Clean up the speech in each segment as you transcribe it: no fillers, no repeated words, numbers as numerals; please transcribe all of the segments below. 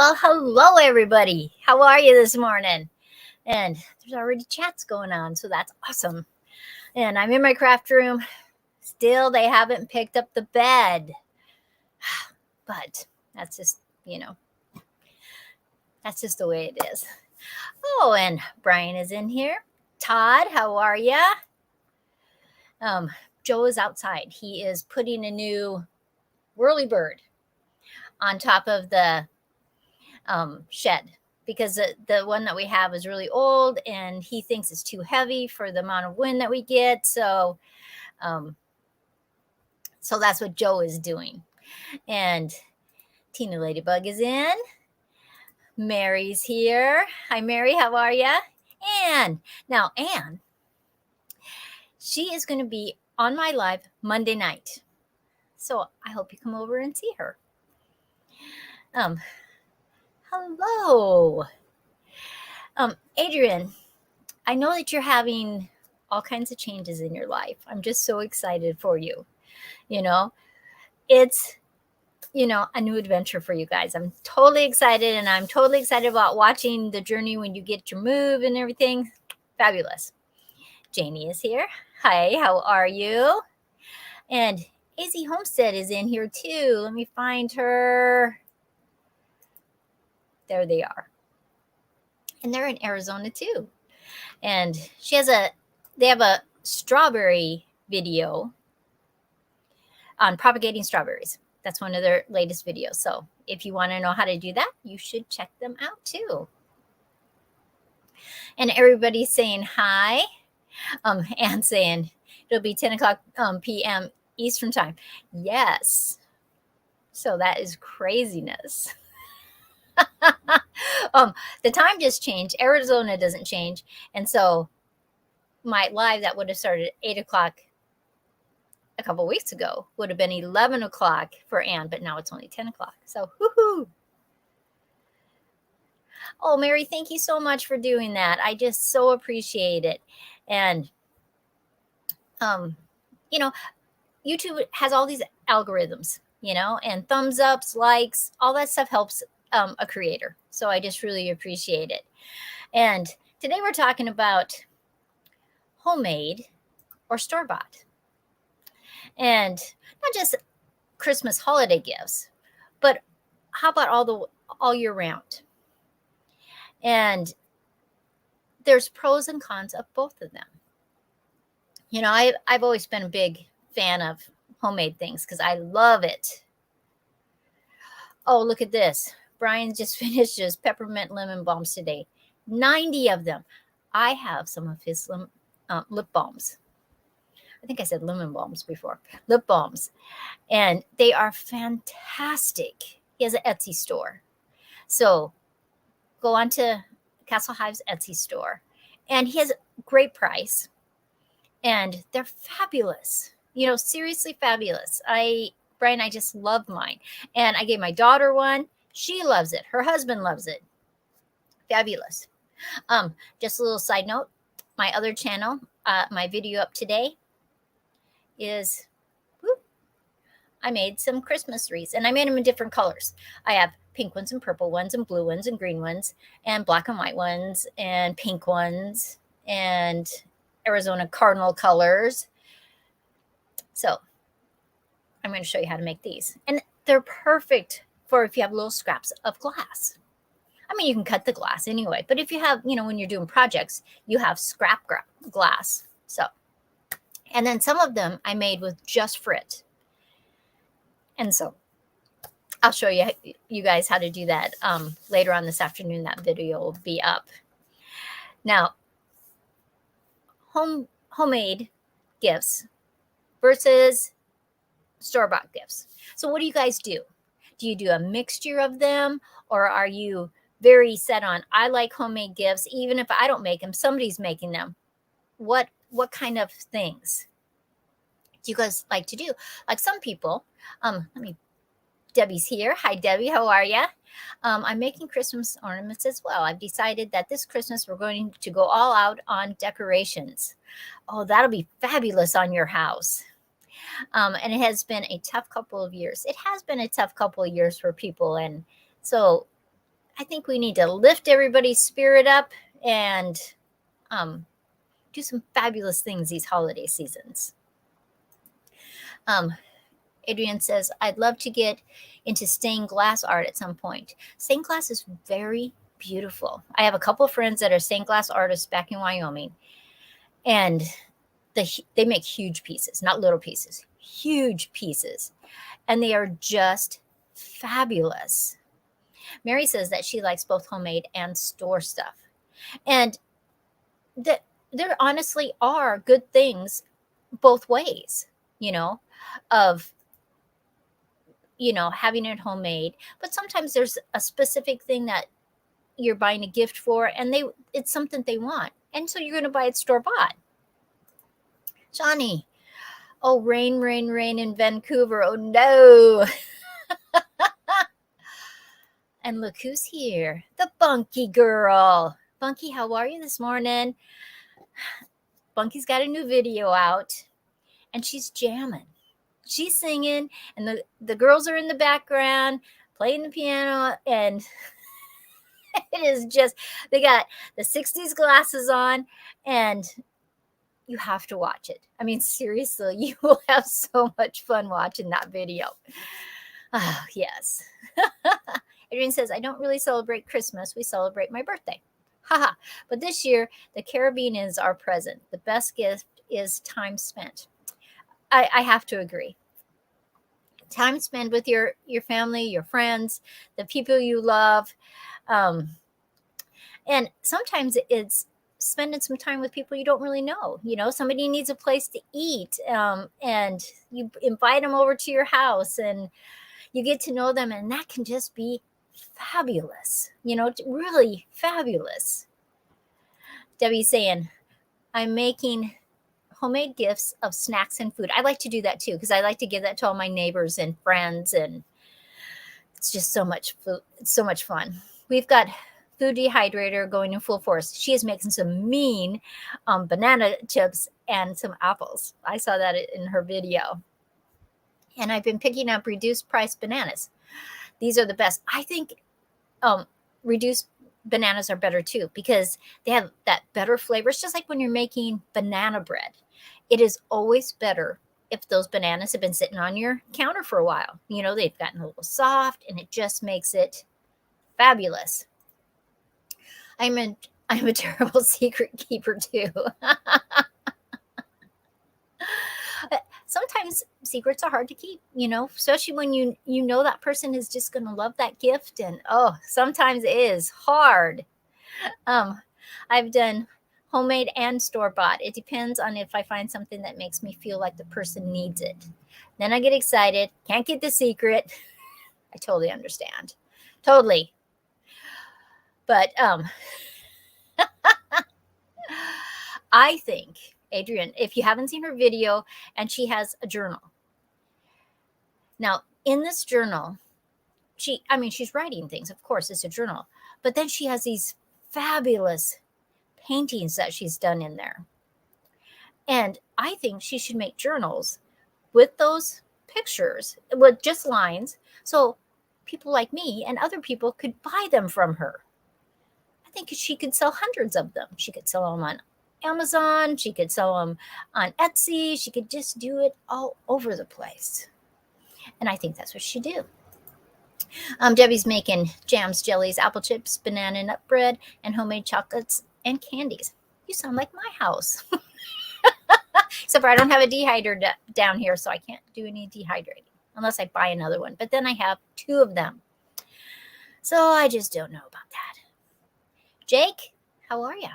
Well, hello, everybody. How are you this morning? And there's already chats going on, so that's awesome. And I'm in my craft room. Still, they haven't picked up the bed. But that's just, that's just the way it is. Oh, and Brian is in here. Todd, how are ya? Joe is outside. He is putting a new whirlybird on top of the shed because the one that we have is really old and he thinks it's too heavy for the amount of wind that we get. So that's what Joe is doing. And Tina Ladybug is in. Mary's here. Hi, Mary. How are you? Anne. Now, Anne, she is going to be on my live Monday night. So I hope you come over and see her. Hello. Adrian, I know that you're having all kinds of changes in your life. I'm just so excited for you. It's, a new adventure for you guys. I'm totally excited, and I'm totally excited about watching the journey when you get your move and everything. Fabulous. Janie is here. Hi, how are you? And AZ Homestead is in here too. Let me find her. There they are. And they're in Arizona too. And they have a strawberry video on propagating strawberries. That's one of their latest videos. So if you want to know how to do that, you should check them out too. And everybody's saying hi. And saying it'll be 10 o'clock p.m. Eastern time. Yes. So that is craziness. The time just changed. Arizona doesn't change. And so my live that would have started at 8 o'clock a couple weeks ago would have been 11 o'clock for Anne, but now it's only 10 o'clock. So, woohoo. Oh, Mary, thank you so much for doing that. I just so appreciate it. And, YouTube has all these algorithms, and thumbs ups, likes, all that stuff helps a creator. So I just really appreciate it. And today we're talking about homemade or store-bought. And not just Christmas holiday gifts, but how about all year round? And there's pros and cons of both of them. I've always been a big fan of homemade things because I love it. Oh, look at this. Brian just finished his peppermint lemon balms today. 90 of them. I have some of his lip balms. I think I said lemon balms before. Lip balms. And they are fantastic. He has an Etsy store. So go on to Castle Hive's Etsy store. And he has a great price. And they're fabulous. Seriously fabulous. Brian, I just love mine. And I gave my daughter one. She loves it. Her husband loves it. Fabulous. Just a little side note. My other channel, my video up today is, I made some Christmas wreaths. And I made them in different colors. I have pink ones and purple ones and blue ones and green ones and black and white ones and pink ones and Arizona cardinal colors. So I'm going to show you how to make these. And they're perfect for if you have little scraps of glass. I mean, you can cut the glass anyway, but if you have, when you're doing projects, you have scrap glass. So, and then some of them I made with just frit. And so I'll show you guys how to do that later on this afternoon. That video will be up. Now, homemade gifts versus store-bought gifts. So what do you guys do? Do you do a mixture of them, or are you very set on, I like homemade gifts, even if I don't make them, somebody's making them? What kind of things do you guys like to do? Like some people, Debbie's here. Hi, Debbie. How are you? I'm making Christmas ornaments as well. I've decided that this Christmas we're going to go all out on decorations. Oh, that'll be fabulous on your house. And it has been a tough couple of years. It has been a tough couple of years for people. And so I think we need to lift everybody's spirit up and do some fabulous things these holiday seasons. Adrienne says, I'd love to get into stained glass art at some point. Stained glass is very beautiful. I have a couple of friends that are stained glass artists back in Wyoming, and they make huge pieces, not little pieces, huge pieces. And they are just fabulous. Mary says that she likes both homemade and store stuff. And that there honestly are good things both ways, of having it homemade. But sometimes there's a specific thing that you're buying a gift for, and it's something they want, and so you're going to buy it store bought. Johnny, oh, rain in Vancouver. Oh no. And look who's here, the Bunky girl. Bunky, how are you this morning? Bunky's got a new video out, and she's jamming. She's singing, and the girls are in the background playing the piano, and it is just, they got the 60s glasses on, and you have to watch it. I mean, seriously, you will have so much fun watching that video. Oh, yes. Adrienne says, I don't really celebrate Christmas. We celebrate my birthday. Haha. But this year, the Caribbean is our present. The best gift is time spent. I have to agree. Time spent with your family, your friends, the people you love. And sometimes it's spending some time with people you don't really know. Somebody needs a place to eat, and you invite them over to your house, and you get to know them, and that can just be fabulous, really fabulous. Debbie's saying, I'm making homemade gifts of snacks and food. I like to do that too, because I like to give that to all my neighbors and friends, and it's just so much food. It's so much fun. We've got food dehydrator going in full force. She is making some mean banana chips and some apples. I saw that in her video. And I've been picking up reduced price bananas. These are the best. I think reduced bananas are better too, because they have that better flavor. It's just like when you're making banana bread. It is always better if those bananas have been sitting on your counter for a while. They've gotten a little soft, and it just makes it fabulous. I'm a terrible secret keeper too. Sometimes secrets are hard to keep, especially when you know that person is just going to love that gift. And sometimes it is hard. I've done homemade and store-bought. It depends on if I find something that makes me feel like the person needs it. Then I get excited. Can't get the secret. I totally understand. Totally. But I think, Adrienne, if you haven't seen her video, and she has a journal. Now, in this journal, she's writing things. Of course, it's a journal. But then she has these fabulous paintings that she's done in there. And I think she should make journals with those pictures, with just lines, so people like me and other people could buy them from her. I think she could sell hundreds of them. She could sell them on Amazon. She could sell them on Etsy. She could just do it all over the place. And I think that's what she do. Debbie's making jams, jellies, apple chips, banana nut bread, and homemade chocolates and candies. You sound like my house. Except for I don't have a dehydrator down here, so I can't do any dehydrating unless I buy another one. But then I have 2 of them. So I just don't know about that. Jake, how are you?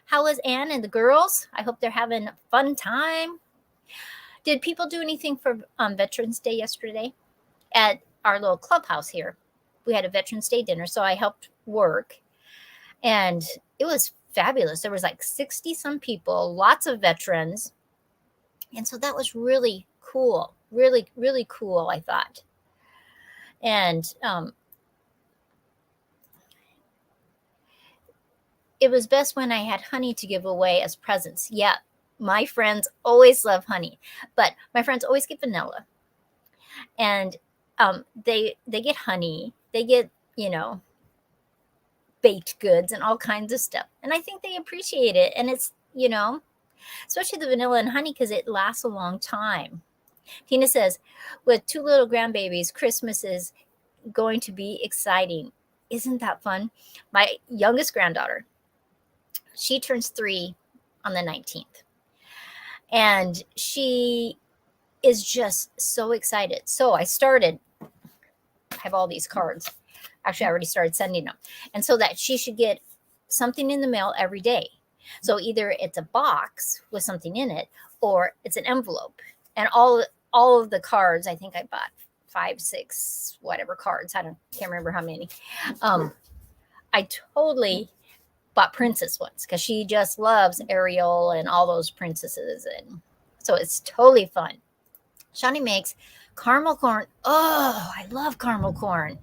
How is Ann and the girls? I hope they're having a fun time. Did people do anything for Veterans Day yesterday? At our little clubhouse here, we had a Veterans Day dinner, so I helped work. And it was fabulous. There was like 60 some people, lots of veterans. And so that was really cool. Really, really cool, I thought. And it was best when I had honey to give away as presents. Yeah, my friends always love honey, but my friends always get vanilla. And they get honey. They get, baked goods and all kinds of stuff. And I think they appreciate it. And it's, especially the vanilla and honey, because it lasts a long time. Tina says, with 2 little grandbabies, Christmas is going to be exciting. Isn't that fun? My youngest granddaughter, she turns 3 on the 19th. And she is just so excited. So I have all these cards. Actually, I already started sending them. And so that she should get something in the mail every day. So either it's a box with something in it, or it's an envelope. And all of the cards, I think I bought 5, 6, whatever cards. Can't remember how many. I totally bought princess ones because she just loves Ariel and all those princesses. And so it's totally fun. Shawnee makes caramel corn. Oh, I love caramel corn.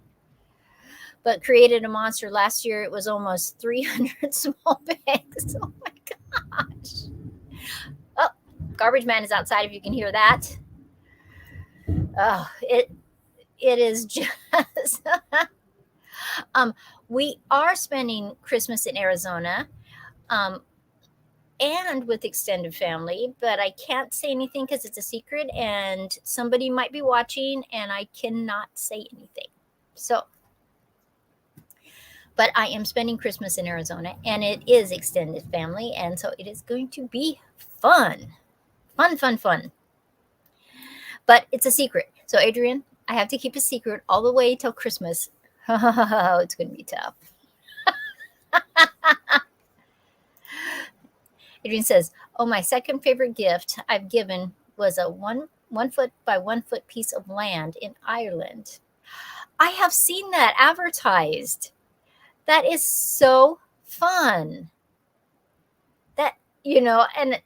But created a monster. Last year, it was almost 300 small bags. Oh my gosh. Oh, garbage man is outside if you can hear that. Oh, it is just... we are spending Christmas in Arizona. And with extended family, but I can't say anything because it's a secret and somebody might be watching and I cannot say anything. So, but I am spending Christmas in Arizona and it is extended family. And so it is going to be fun. Fun. But it's a secret. So Adrian, I have to keep a secret all the way till Christmas. Oh, it's going to be tough. Adrian says, oh, my second favorite gift I've given was a 1 foot by 1 foot piece of land in Ireland. I have seen that advertised. That is so fun. That, and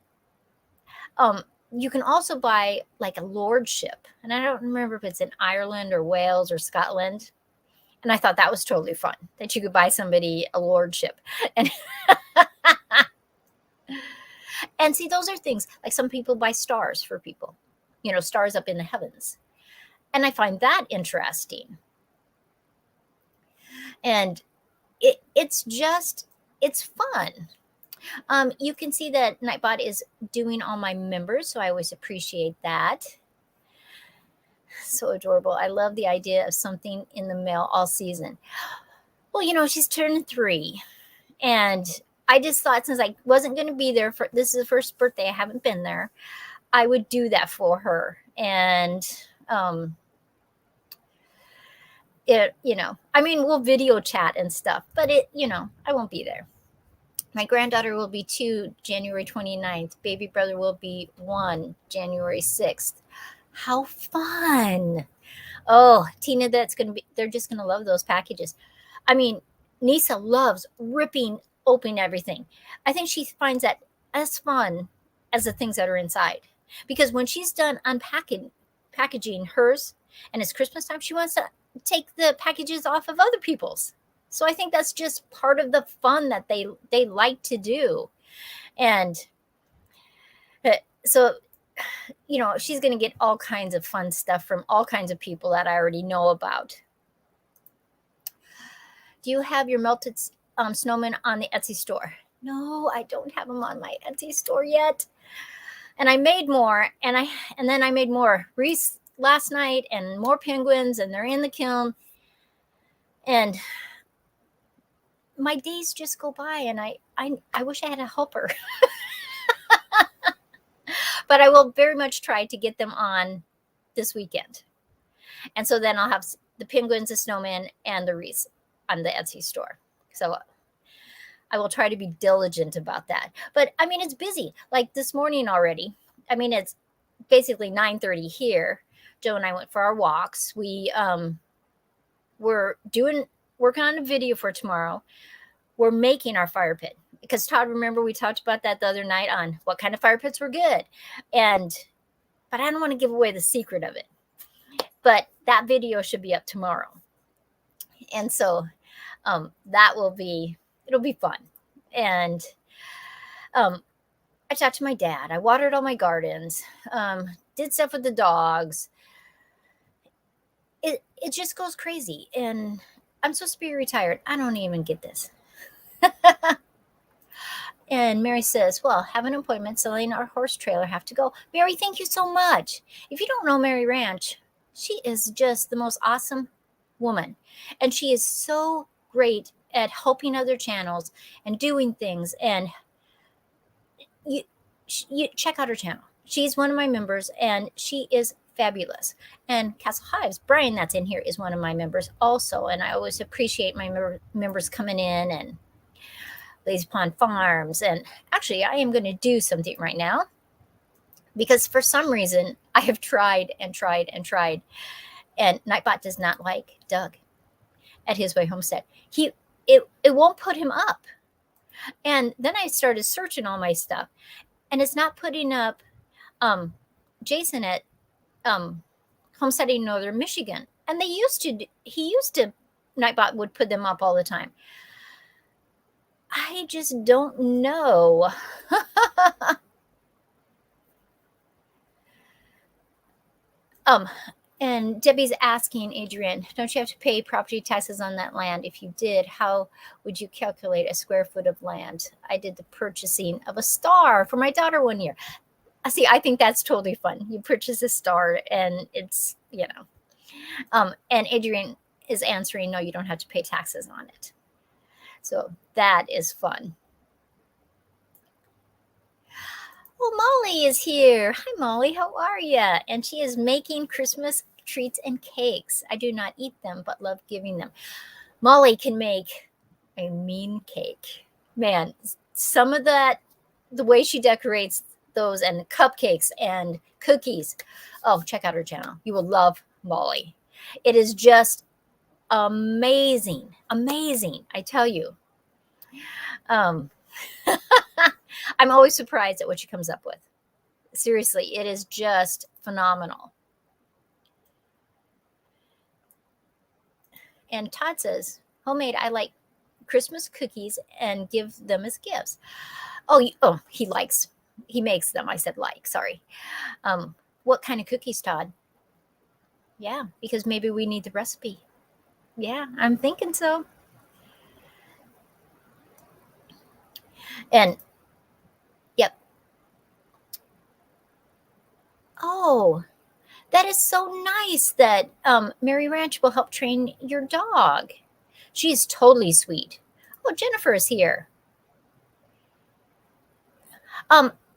you can also buy like a lordship. And I don't remember if it's in Ireland or Wales or Scotland. And I thought that was totally fun, that you could buy somebody a lordship. And see, those are things like some people buy stars for people, stars up in the heavens. And I find that interesting. And it's fun. You can see that Nightbot is doing all my members, so I always appreciate that. So adorable. I love the idea of something in the mail all season. Well, she's turning 3. And I just thought, since I wasn't going to be there this is the first birthday I haven't been there, I would do that for her. And we'll video chat and stuff, but I won't be there. My granddaughter will be 2 January 29th. Baby brother will be 1 January 6th. How fun. Oh, Tina, they're just going to love those packages. I mean, Nisa loves ripping open everything. I think she finds that as fun as the things that are inside. Because when she's done packaging hers and it's Christmas time, she wants to take the packages off of other people's. So I think that's just part of the fun that they like to do. And so, she's going to get all kinds of fun stuff from all kinds of people that I already know about. Do you have your melted snowman on the Etsy store? No, I don't have them on my Etsy store yet. And I made more, and then I made more wreaths last night and more penguins, and they're in the kiln. And my days just go by, and I wish I had a helper. But I will very much try to get them on this weekend. And so then I'll have the penguins, the snowman, and the wreaths on the Etsy store. So I will try to be diligent about that. But it's busy. Like this morning already. It's basically 9:30 here. Joe and I went for our walks. We we're working on a video for tomorrow. We're making our fire pit. Because Todd, remember we talked about that the other night on what kind of fire pits were good. But I don't want to give away the secret of it. But that video should be up tomorrow. And so it'll be fun. And I talked to my dad. I watered all my gardens, did stuff with the dogs. It just goes crazy. And I'm supposed to be retired. I don't even get this. And Mary says, well, have an appointment selling our horse trailer, have to go. Mary, thank you so much. If you don't know Mary Ranch, she is just the most awesome woman. And she is so great at helping other channels and doing things. And you check out her channel. She's one of my members and she is fabulous. And Castle Hives, Brian, that's in here, is one of my members also. And I always appreciate my members coming in, and Lazy Pond Farms. And actually, I am going to do something right now because for some reason I have tried and tried and tried, and Nightbot does not like Doug at His Way Homestead. It won't put him up. And then I started searching all my stuff, and it's not putting up Jason at Homesteading Northern Michigan. And he used to, Nightbot would put them up all the time. I just don't know. And Debbie's asking Adrian, don't you have to pay property taxes on that land? If you did, how would you calculate a square foot of land? I did the purchasing of a star for my daughter one year. See, I think that's totally fun. You purchase a star and it's, and Adrian is answering, no, you don't have to pay taxes on it. So that is fun. Oh, Molly is here. Hi, Molly. How are you? And she is making Christmas treats and cakes. I do not eat them, but love giving them. Molly can make a mean cake. Man, some of that, the way she decorates those, and cupcakes and cookies. Oh, check out her channel. You will love Molly. It is just amazing. Amazing, I tell you. I'm always surprised at what she comes up with. Seriously, it is just phenomenal. And Todd says, homemade, I like Christmas cookies and give them as gifts. Oh, he makes them. I said like, sorry. What kind of cookies, Todd? Yeah, because maybe we need the recipe. Yeah, I'm thinking so. And yep. Oh, that is so nice that Mary Ranch will help train your dog. She is totally sweet. Oh, Jennifer is here.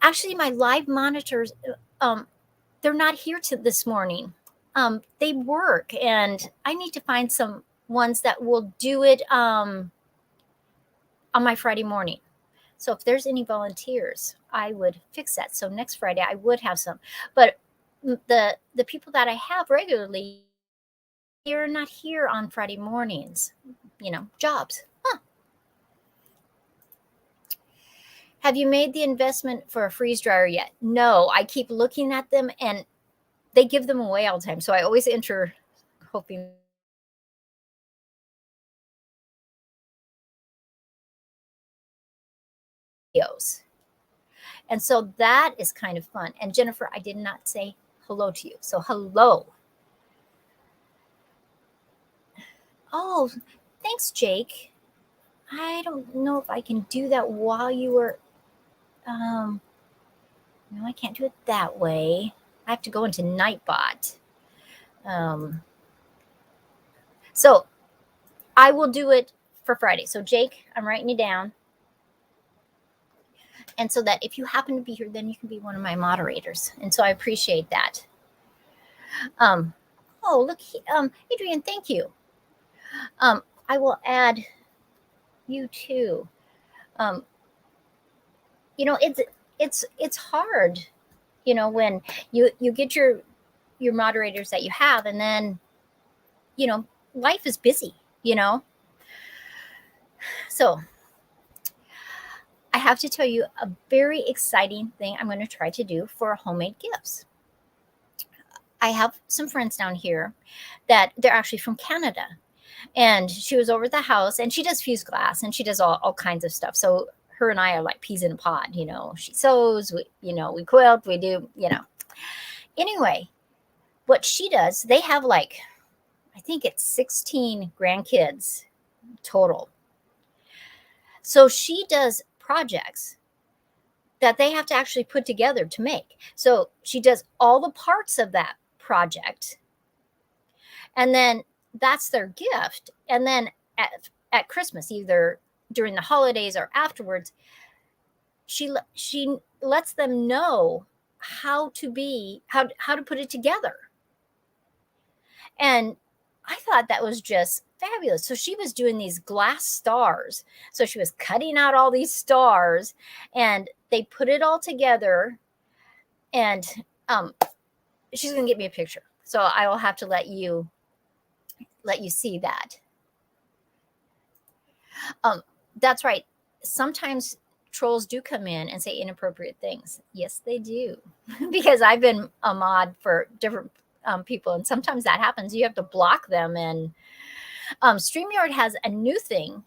Actually, my live monitors, they're not here this morning. They work, and I need to find some ones that will do it on my Friday morning. So if there's any volunteers, I would fix that. So next Friday I would have some. But the people that I have regularly, they're not here on Friday mornings. Jobs. Huh. Have you made the investment for a freeze dryer yet? No, I keep looking at them and they give them away all the time. So I always enter hoping. And so that is kind of fun. And Jennifer, I did not say hello to you. So hello. Oh, thanks, Jake. I don't know if I can do that while you were, no, I can't do it that way. I have to go into Nightbot. So I will do it for Friday. So Jake, I'm writing you down. And so that if you happen to be here, then you can be one of my moderators. And so I appreciate that. Oh, look, Adrian, thank you. I will add you too. It's hard, when you get your moderators that you have, and then, life is busy, So I have to tell you a very exciting thing I'm going to try to do for homemade gifts. I have some friends down here that they're actually from Canada, and she was over at the house, and she does fuse glass, and she does all kinds of stuff. So her and I are like peas in a pod, she sews, we quilt, we do, Anyway, what she does, they have I think it's 16 grandkids total. So she does projects that they have to actually put together to make. So she does all the parts of that project. And then that's their gift. And then at Christmas, either during the holidays or afterwards, she lets them know how to put it together. And I thought that was just fabulous. So she was doing these glass stars. So she was cutting out all these stars and they put it all together. And she's going to get me a picture. So I will have to let you see that. That's right. Sometimes trolls do come in and say inappropriate things. Yes, they do. Because I've been a mod for different people, and sometimes that happens. You have to block them. And StreamYard has a new thing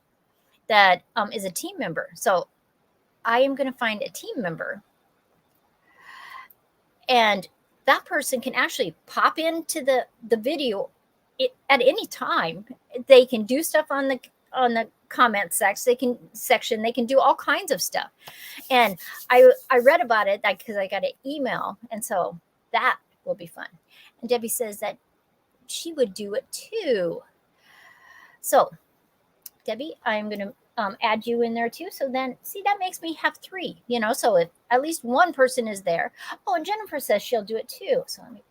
that is a team member. So I am going to find a team member, and that person can actually pop into the video at any time. They can do stuff on the comment section. They can do all kinds of stuff. And I read about it because I got an email, and so that will be fun. And Debbie says that she would do it too. So Debbie, I'm going to add you in there too. So then, see, that makes me have 3, so if at least one person is there. Oh, and Jennifer says she'll do it too. So let me,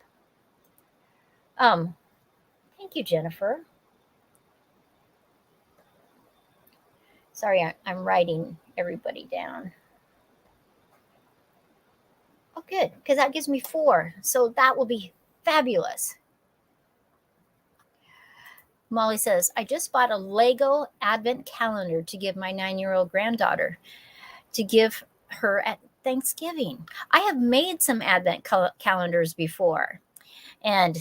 thank you, Jennifer. Sorry, I'm writing everybody down. Oh, good, because that gives me 4. So that will be fabulous. Molly says, I just bought a Lego advent calendar to give my 9-year-old granddaughter to give her at Thanksgiving. I have made some advent calendars before. And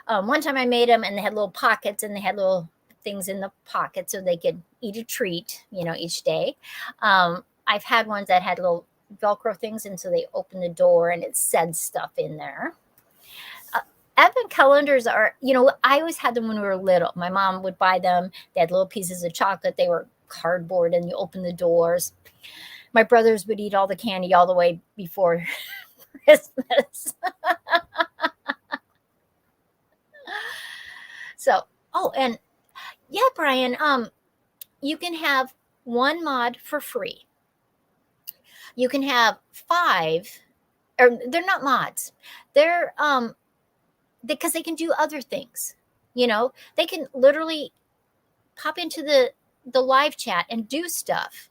one time I made them, and they had little pockets, and they had little things in the pocket so they could eat a treat, each day. I've had ones that had little Velcro things, and so they opened the door and it said stuff in there. Advent calendars are, I always had them when we were little. My mom would buy them. They had little pieces of chocolate. They were cardboard, and you open the doors. My brothers would eat all the candy all the way before Christmas. So, and yeah, Brian, you can have 1 mod for free. You can have 5, or they're not mods. They're because they can do other things. They can literally pop into the live chat and do stuff,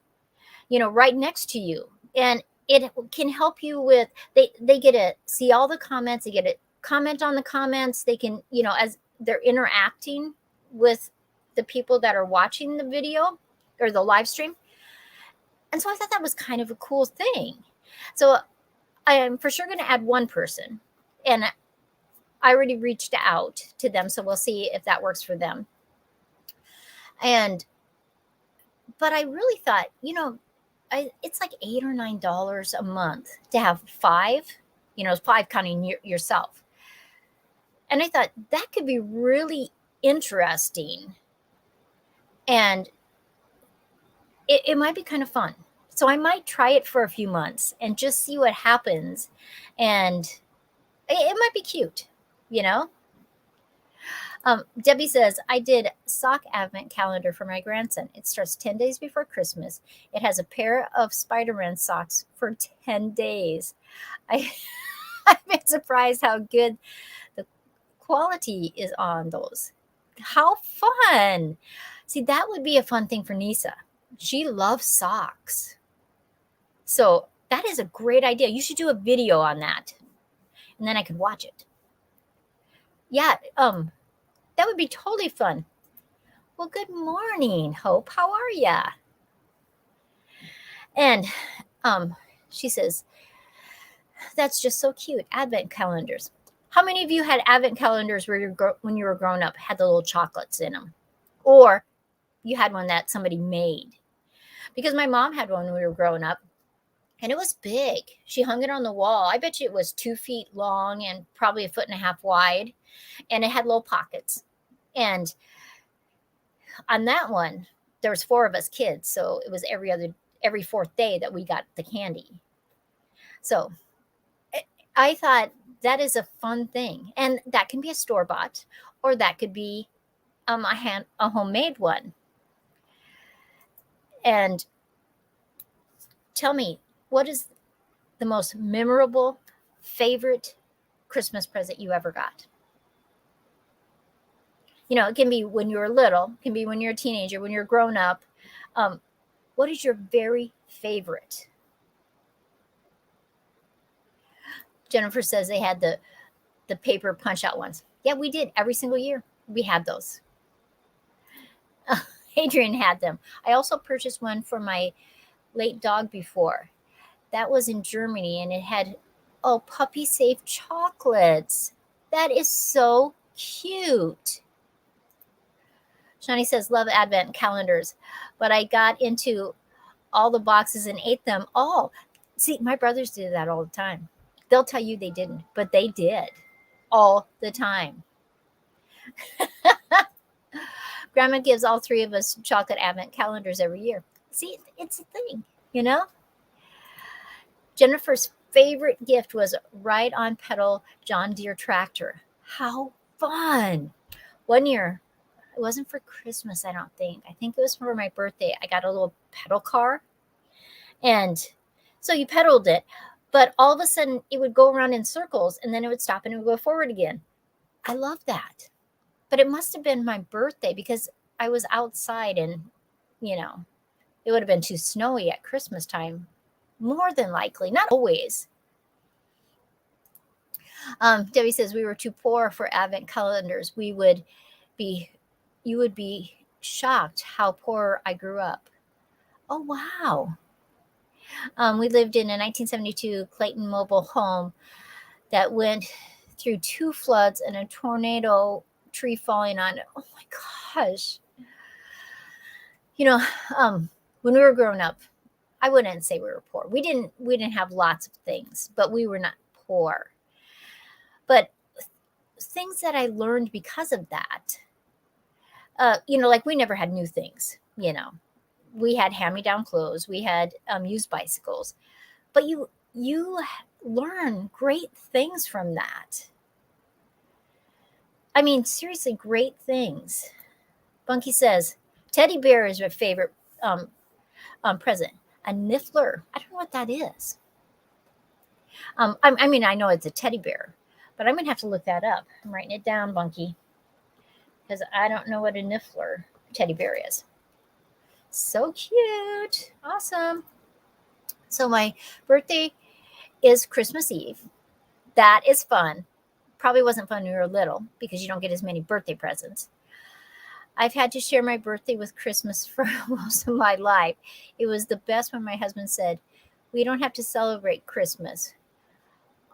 right next to you. And it can help you with, they get to see all the comments. They get to comment on the comments. They can, as they're interacting with the people that are watching the video or the live stream. And so I thought that was kind of a cool thing. So I am for sure going to add 1 person, and I already reached out to them. So we'll see if that works for them. But I really thought, it's like $8 or $9 a month to have 5, 5 counting yourself. And I thought that could be really interesting. And it might be kind of fun. So I might try it for a few months and just see what happens. And it might be cute, Debbie says, I did sock advent calendar for my grandson. It starts 10 days before Christmas. It has a pair of Spider-Man socks for 10 days. I've been surprised how good the quality is on those. How fun. See, that would be a fun thing for Nisa. She loves socks. So that is a great idea. You should do a video on that, and then I could watch it. Yeah, that would be totally fun. Well, good morning, Hope. How are ya? And she says, that's just so cute. Advent calendars. How many of you had advent calendars where when you were growing up had the little chocolates in them? Or you had one that somebody made? Because my mom had one when we were growing up, and it was big. She hung it on the wall. I bet you it was 2 feet long and probably 1.5 feet wide. And it had little pockets. And on that one, there was 4 of us kids, so it was every 4th day that we got the candy. So I thought that is a fun thing, and that can be a store-bought, or that could be a homemade one. And tell me, what is the most memorable, favorite Christmas present you ever got? It can be when you were little, it can be when you're a teenager, when you're grown up. What is your very favorite? Jennifer says they had the paper punch out ones. Yeah, we did every single year. We had those. Adrian had them. I also purchased one for my late dog before. That was in Germany, and it had, puppy safe chocolates. That is so cute. Shani says, love advent calendars, but I got into all the boxes and ate them all. See, my brothers did that all the time. They'll tell you they didn't, but they did all the time. Grandma gives all 3 of us chocolate advent calendars every year. See, it's a thing, Jennifer's favorite gift was Ride on Pedal John Deere tractor. How fun. One year, it wasn't for Christmas, I don't think. I think it was for my birthday. I got a little pedal car. And so you pedaled it, but all of a sudden it would go around in circles, and then it would stop and it would go forward again. I love that. But it must have been my birthday because I was outside, and, it would have been too snowy at Christmas time. More than likely, not always. Debbie says we were too poor for advent calendars. You would be shocked how poor I grew up. Oh, wow. We lived in a 1972 Clayton mobile home that went through 2 floods and a tornado, tree falling on it. Oh my gosh. When we were growing up, I wouldn't say we were poor. We didn't have lots of things, but we were not poor. But things that I learned because of that, like we never had new things, we had hand-me-down clothes, we had used bicycles, but you learn great things from that. I mean, seriously, great things. Bunky says, teddy bear is my favorite present. A niffler. I don't know what that is. I know it's a teddy bear, but I'm going to have to look that up. I'm writing it down, Bunky, because I don't know what a niffler teddy bear is. So cute. Awesome. So my birthday is Christmas Eve. That is fun. Probably wasn't fun when you were little because you don't get as many birthday presents. I've had to share my birthday with Christmas for most of my life. It was the best when my husband said, we don't have to celebrate Christmas.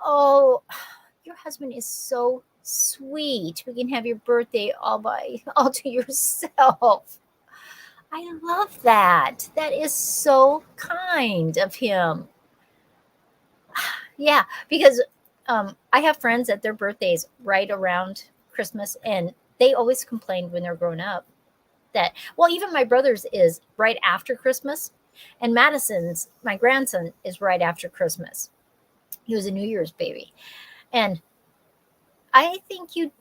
Oh, your husband is so sweet. We can have your birthday all to yourself. I love that. That is so kind of him. Yeah, because I have friends that their birthdays right around Christmas, and they always complained when they're growing up that, even my brother's is right after Christmas, and Madison's, my grandson, is right after Christmas. He was a New Year's baby. And I think you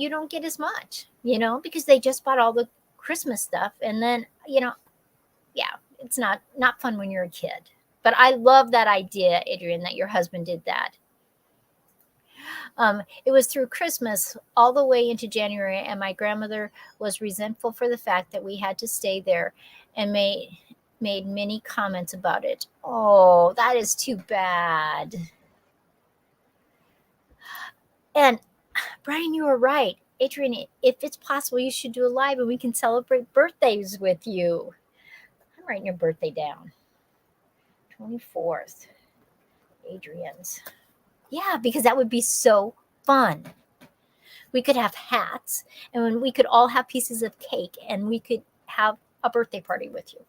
don't get as much, because they just bought all the Christmas stuff. And then, it's not fun when you're a kid. But I love that idea, Adrian, that your husband did that. It was through Christmas all the way into January, and my grandmother was resentful for the fact that we had to stay there and made many comments about it. Oh, that is too bad. And Brian, you were right. Adrian, if it's possible, you should do a live and we can celebrate birthdays with you. I'm writing your birthday down. 24th. Adrian's. Yeah, because that would be so fun. We could have hats, and we could all have pieces of cake, and we could have a birthday party with you.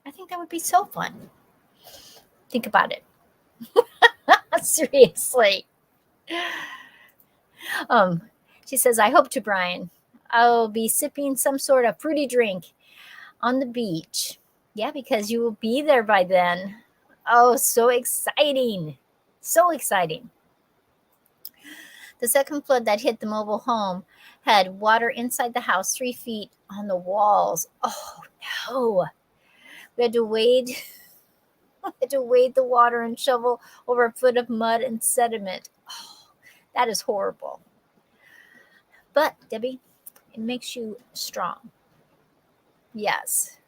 I think that would be so fun. Think about it. Seriously. She says, I hope to, Brian. I'll be sipping some sort of fruity drink on the beach. Yeah, because you will be there by then. Oh, so exciting. So exciting. The second flood that hit the mobile home had water inside the house 3 feet on the walls. Oh, no. We had to wade. We had to wade the water and shovel over a foot of mud and sediment. Oh, that is horrible. But, Debbie, it makes you strong. Yes.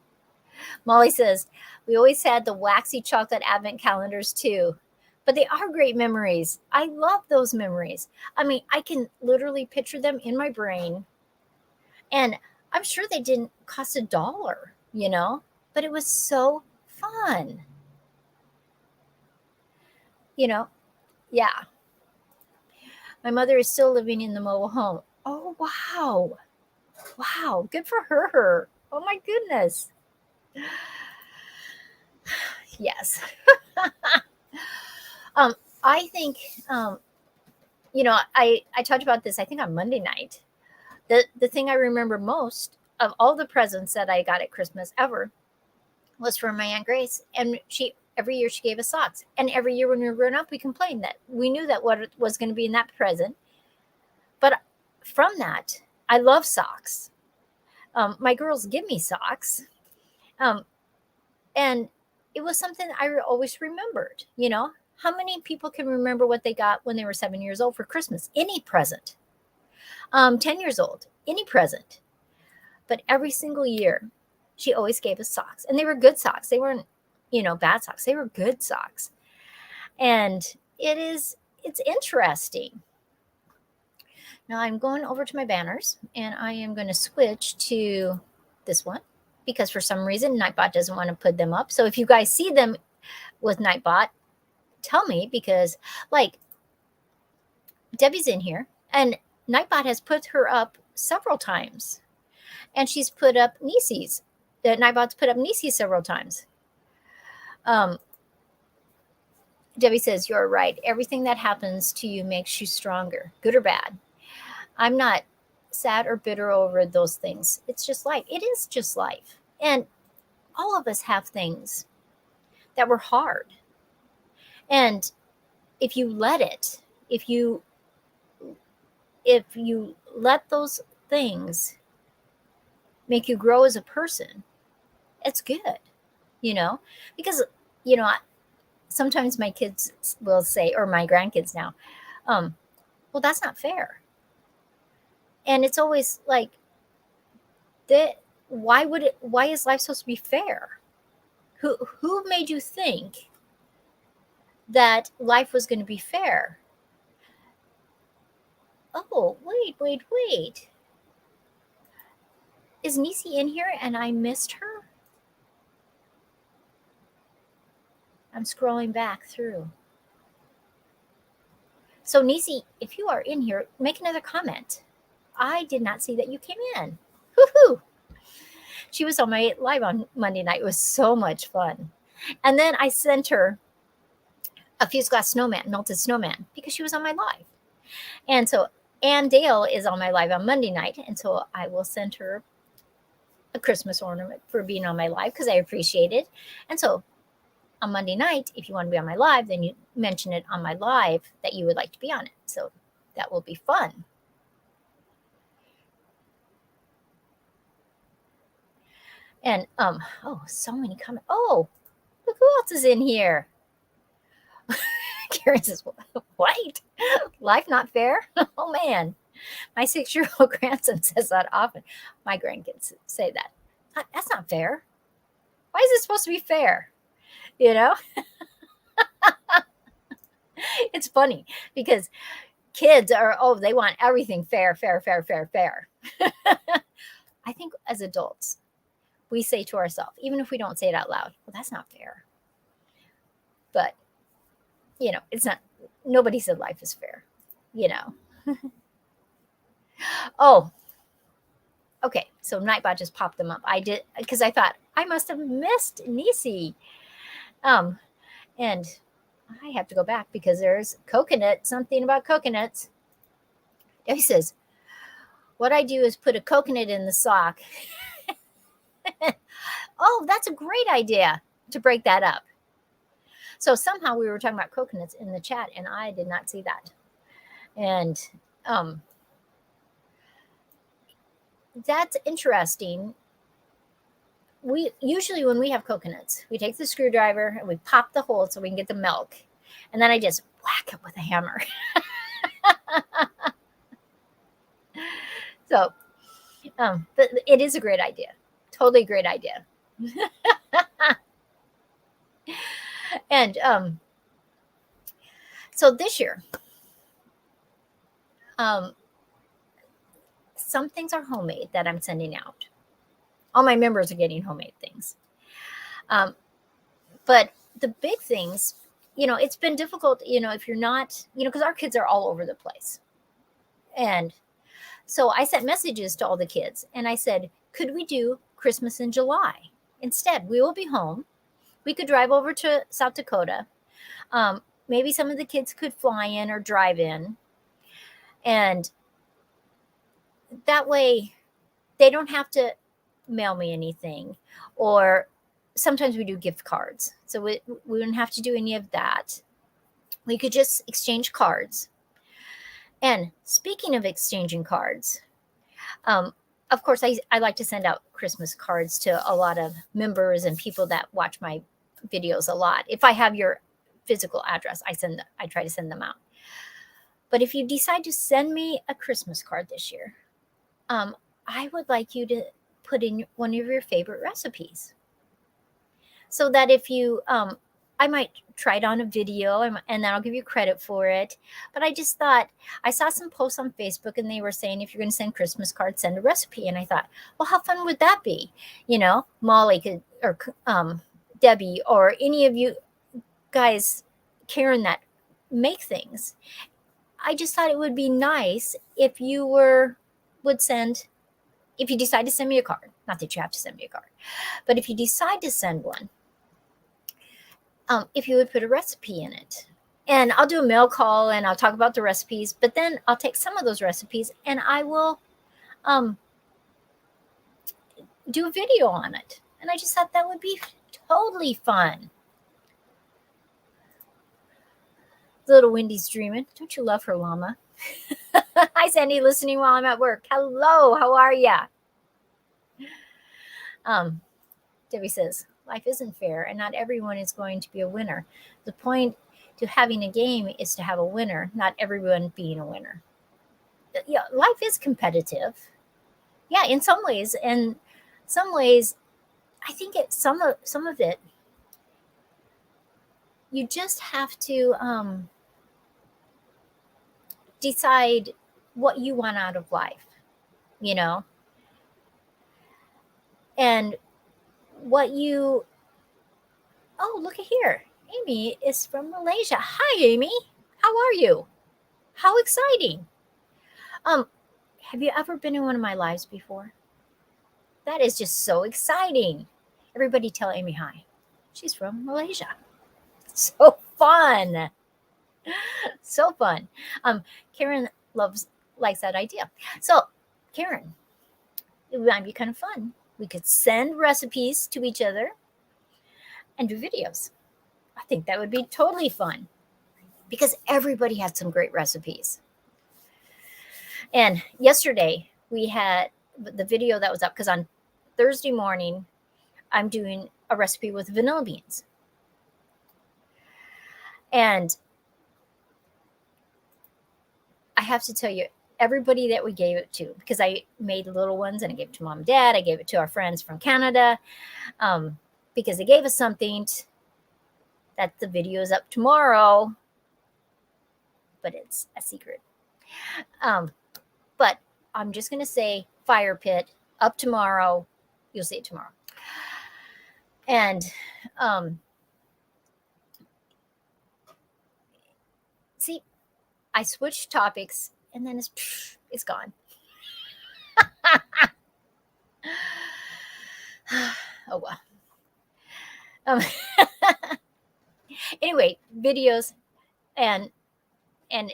Molly says, we always had the waxy chocolate advent calendars too. But they are great memories. I love those memories. I mean, I can literally picture them in my brain. And I'm sure they didn't cost $1, but it was so fun. Yeah. My mother is still living in the mobile home. Oh, wow. Wow. Good for her. Oh, my goodness. Yes. I think, I talked about this, I think on Monday night. The thing I remember most of all the presents that I got at Christmas ever was from my Aunt Grace. And every year she gave us socks. And every year when we were growing up, we complained that we knew that what was going to be in that present. But from that, I love socks. My girls give me socks. And it was something I always remembered, How many people can remember what they got when they were 7 years old for Christmas? Any present. 10 years old, any present. But every single year, she always gave us socks. And they were good socks. They weren't, bad socks. They were good socks. And it's interesting. Now I'm going over to my banners, and I am going to switch to this one because for some reason Nightbot doesn't want to put them up. So if you guys see them with Nightbot, tell me, because like Debbie's in here and Nightbot has put her up several times, and she's put up Nieces. Nightbot's put up Nieces several times. Debbie says, you're right. Everything that happens to you makes you stronger, good or bad. I'm not sad or bitter over those things. It's just life. It is just life. And all of us have things that were hard. And if you let it, if you let those things make you grow as a person, it's good, because, sometimes my kids will say, or my grandkids now, well, that's not fair. And it's always like, why is life supposed to be fair? Who made you think that life was going to be fair? Oh, wait. Is Nisi in here and I missed her? I'm scrolling back through. So Nisi, if you are in here, make another comment. I did not see that you came in. Woohoo! She was on my live on Monday night. It was so much fun. And then I sent her a fused glass snowman, melted snowman, because she was on my live. And so Ann Dale is on my live on Monday night. And so I will send her a Christmas ornament for being on my live because I appreciate it. And so on Monday night, if you want to be on my live, then you mention it on my live that you would like to be on it. So that will be fun. And, so many comments. Oh, look who else is in here. Karen says, what? Life not fair? Oh, man. My 6-year-old grandson says that often. My grandkids say that. That's not fair. Why is it supposed to be fair? It's funny because kids they want everything fair. I think as adults, we say to ourselves, even if we don't say it out loud, well, that's not fair. But, it's not, nobody said life is fair, Oh, okay. So Nightbot just popped them up. I did, because I thought I must have missed Nisi. And I have to go back because there's something about coconuts. He says, what I do is put a coconut in the sock Oh, that's a great idea to break that up. So somehow we were talking about coconuts in the chat, and I did not see that. And that's interesting. We usually, when we have coconuts, we take the screwdriver and we pop the hole so we can get the milk, and then I just whack it with a hammer. So, but it is a great idea. Totally great idea. And so this year, some things are homemade that I'm sending out. All my members are getting homemade things. But the big things, it's been difficult, if you're not, because our kids are all over the place. And so I sent messages to all the kids and I said, could we do Christmas in July? Instead, we will be home. We could drive over to South Dakota. Maybe some of the kids could fly in or drive in. And that way they don't have to mail me anything. Or sometimes we do gift cards. So we wouldn't have to do any of that. We could just exchange cards. And speaking of exchanging cards, of course, I like to send out Christmas cards to a lot of members and people that watch my videos a lot. If I have your physical address, I try to send them out. But if you decide to send me a Christmas card this year, I would like you to put in one of your favorite recipes. So that if you, I might try it on a video and then I'll give you credit for it. But I just thought, I saw some posts on Facebook and they were saying, if you're going to send Christmas cards, send a recipe. And I thought, well, how fun would that be? Molly could, or Debbie, or any of you guys, Karen, that make things. I just thought it would be nice if you if you decide to send me a card, not that you have to send me a card, but if you decide to send one, if you would put a recipe in it. And I'll do a mail call and I'll talk about the recipes, but then I'll take some of those recipes and I will do a video on it. And I just thought that would be totally fun. Little Wendy's dreaming. Don't you love her, llama? Hi, Sandi, listening while I'm at work. Hello, how are ya? Debbie says, life isn't fair and not everyone is going to be a winner. The point to having a game is to have a winner, not everyone being a winner. Yeah, life is competitive. Yeah, in some ways. And some ways, I think some of it, you just have to decide what you want out of life, and what you, oh, look at here. Amy is from Malaysia. Hi, Amy. How are you? How exciting. Have you ever been in one of my lives before? That is just so exciting. Everybody tell Amy hi. She's from Malaysia. So fun. So fun. Karen likes that idea. So, Karen, it might be kind of fun. We could send recipes to each other and do videos. I think that would be totally fun because everybody had some great recipes. And yesterday we had the video that was up because on Thursday morning, I'm doing a recipe with vanilla beans. And I have to tell you, everybody that we gave it to, because I made little ones and I gave it to mom and dad. I gave it to our friends from Canada because they gave us something that the video is up tomorrow, but it's a secret. But I'm just going to say fire pit up tomorrow. You'll see it tomorrow. And see, I switched topics and then it's gone. Oh, well. Anyway, videos and in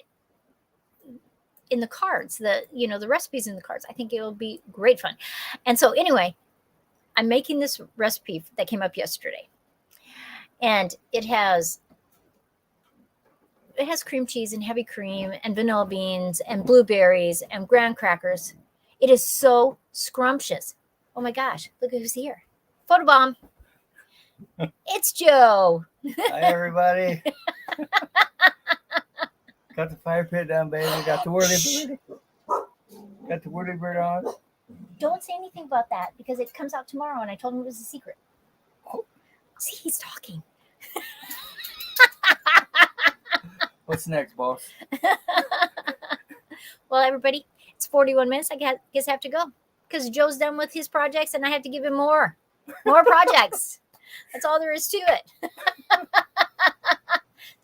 the cards, the recipes in the cards, I think it'll be great fun. And so anyway, I'm making this recipe that came up yesterday, and it has cream cheese and heavy cream and vanilla beans and blueberries and graham crackers. It is so scrumptious. Oh my gosh, look who's here. Photobomb. It's Joe. Hi, everybody. Got the fire pit down, baby. Got the whirly bird. Got the whirly bird on. Don't say anything about that because it comes out tomorrow, and I told him it was a secret. Oh. See, he's talking. What's next, boss? Well, everybody, it's 41 minutes. I guess I have to go because Joe's done with his projects, and I have to give him more projects. That's all there is to it.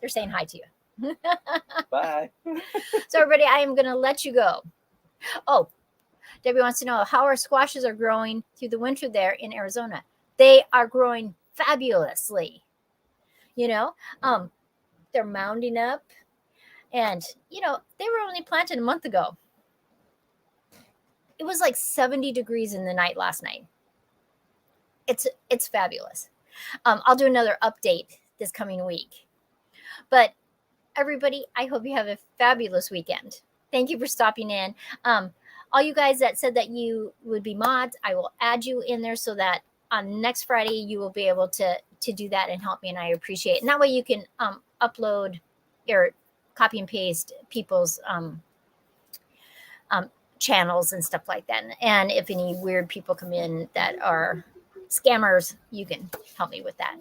They're saying hi to you. Bye. So, everybody, I am going to let you go. Oh, Debbie wants to know how our squashes are growing through the winter there in Arizona. They are growing fabulously. They're mounding up. And, they were only planted a month ago. It was like 70 degrees in the night last night. It's fabulous. I'll do another update this coming week. But everybody, I hope you have a fabulous weekend. Thank you for stopping in. All you guys that said that you would be mods, I will add you in there so that on next Friday you will be able to do that and help me, and I appreciate it. And that way you can upload or copy and paste people's channels and stuff like that. And if any weird people come in that are scammers, you can help me with that.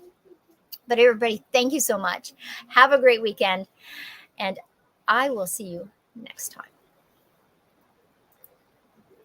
But everybody, thank you so much. Have a great weekend, and I will see you next time.